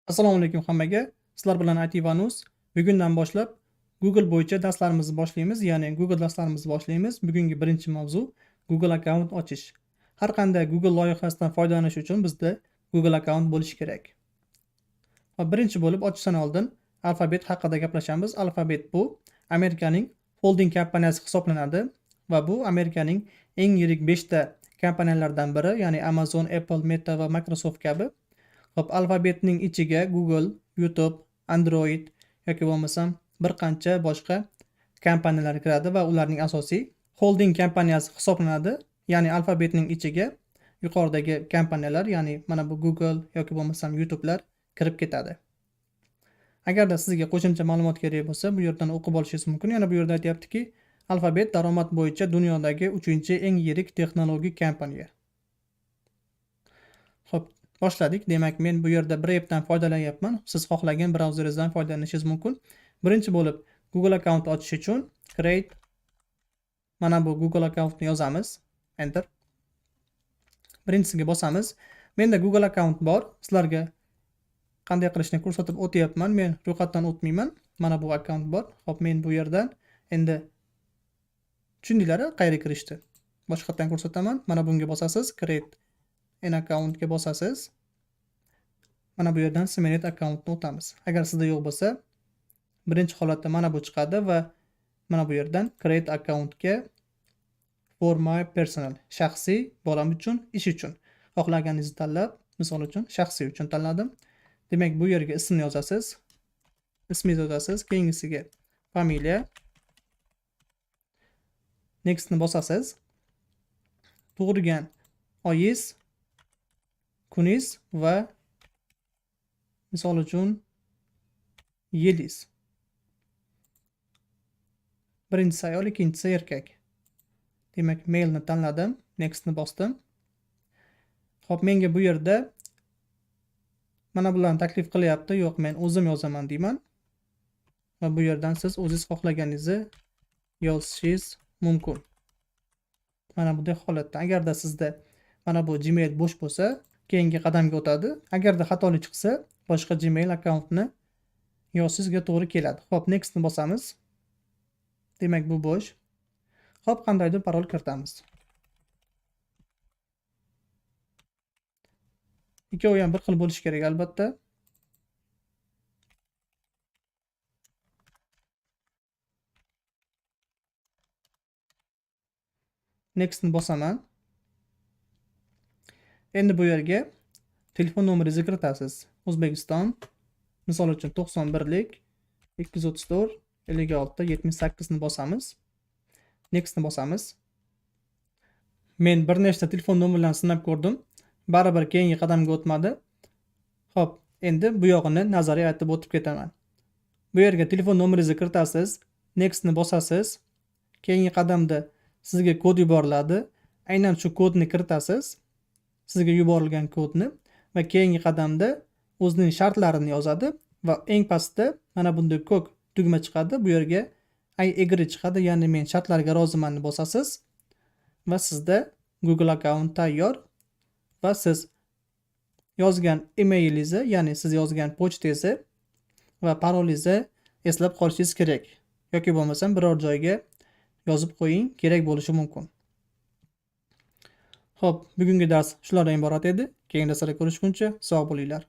Assalomu alaykum hammaga. Sizlar bilan IT Vanus. Bugundan boshlab Google bo'yicha darslarimizni boshlaymiz, ya'ni Google darslarimizni boshlaymiz. Bugungi birinchi mavzu Google akkaunt ochish. Har qanday Google loyihasidan foydalanish uchun bizda Google akkaunt bo'lishi kerak. Va birinchi bo'lib ochishdan oldin Alphabet haqida gaplashamiz. Alphabet bu Amerikaning holding kompaniyasi hisoblanadi va bu Amerikaning eng yirik 5 ta kompaniyalardan biri, ya'ni Amazon, Apple, Meta va Microsoft kabi. Hop, Alphabetning ichiga Google, YouTube, Android yoki bo'lmasam bir qancha boshqa kompaniyalar kiradi va ularning asosiy holding kompaniyasi hisoblanadi. Ya'ni Alphabetning ichiga yuqoridagi kompaniyalar, ya'ni mana bu Google yoki bo'lmasam YouTube'lar kirib ketadi. Agarda sizga qo'shimcha ma'lumot kerak bo'lsa, bu yerdan o'qib olishingiz mumkin. Yana bu yerda aytayaptiki, Alphabet daromad bo'yicha dunyodagi 3-eng yirik texnologik kompaniya. Xo'p, boshladik. Demak, men bu yerda Brave'dan foydalanyapman. Siz xohlagan brauzeringizdan foydalanishingiz mumkin. Birinchi bo'lib Google akkaunt ochish uchun create, mana bu Google akkauntni yozamiz. Enter. Birinchisiga bosamiz. Menda Google akkaunt bor. Sizlarga qanday qilishni ko'rsatib o'tyapman. Men ro'yxatdan o'tmayman. Mana bu akkaunt bor. Xo'p, men bu yerdan endi tushundinglar, qayerga kirishdi. Boshqatdan ko'rsataman. Mana bunga bosasiz. Create an accountga bosasiz. Mana bu yerdan Seminit akkauntni o'tamiz. Agar sizda yo'q bo'lsa, birinchi holatda mana bu chiqadi va mana bu yerdan create accountga for my personal, shaxsiy bolam uchun, ish uchun xohlaganingizni tanlab, misol uchun shaxsiy uchun tanladim. Demak, bu yerga ismni yozasiz. Ismingizni yozasiz, keyingisiga familiya. Nextni bosasiz. Tug'ilgan oyingiz, kuningiz va misol uchun yilingiz. Birinchisi ayol, ikkinchisi erkak. Demak, mailni tanladim, nextni bosdim. Xo'p, menga bu yerda mana bularni taklif qilyapti. Yo'q, men o'zim yozaman deyman. Va bu yerdan siz o'zingiz xohlaganingizni yozishingiz mumkin. Mana bunday holatda. Agarda sizda mana bu Gmail bo'sh bo'lsa, keyingi qadamga o'tadi. Agarda xatolik chiqsa, boshqa Gmail akkauntni yozishingizga to'g'ri keladi. Xo'p, nextni bosamiz. Demak, bu bo'sh. Xo'p, qandaydir parol kiritamiz. Ikkovi ham bir xil bo'lishi kerak albatta. Nextni bosaman. Endi bu yerga telefon nomeringizni kiritasiz. O'zbekiston, misol uchun 91lik 234 56 78 ni bosamiz. Nextni bosamiz. Men bir nechta telefon nomerlarini sinab ko'rdim. Baribir keyingi qadamga o'tmadi. Xo'p, endi bu yog'ini nazariy aytib o'tib ketaman. Bu yerga telefon nomeringizni kiritasiz. Nextni bosasiz. Keyingi qadamda sizga kod yuboriladi. Aynan shu kodni kiritasiz. Sizga yuborilgan kodni va keyingi qadamda o'zining shartlarini yozadi va eng pastda mana bunday ko'k tugma chiqadi. Bu yerga I agree chiqadi, ya'ni men shartlarga rozimanni bosasiz va sizda Google akkaunt tayyor va siz yozgan emailingizni, ya'ni siz yozgan pochtangizni va parolingizni eslab qolishingiz kerak. Yoki bo'lmasam biror joyga yozib qo'ying, kerak bo'lishi mumkin. Xo'p, bugungi dars shulardan iborat edi. Keyingi darslarda ko'rishguncha sog' bo'linglar.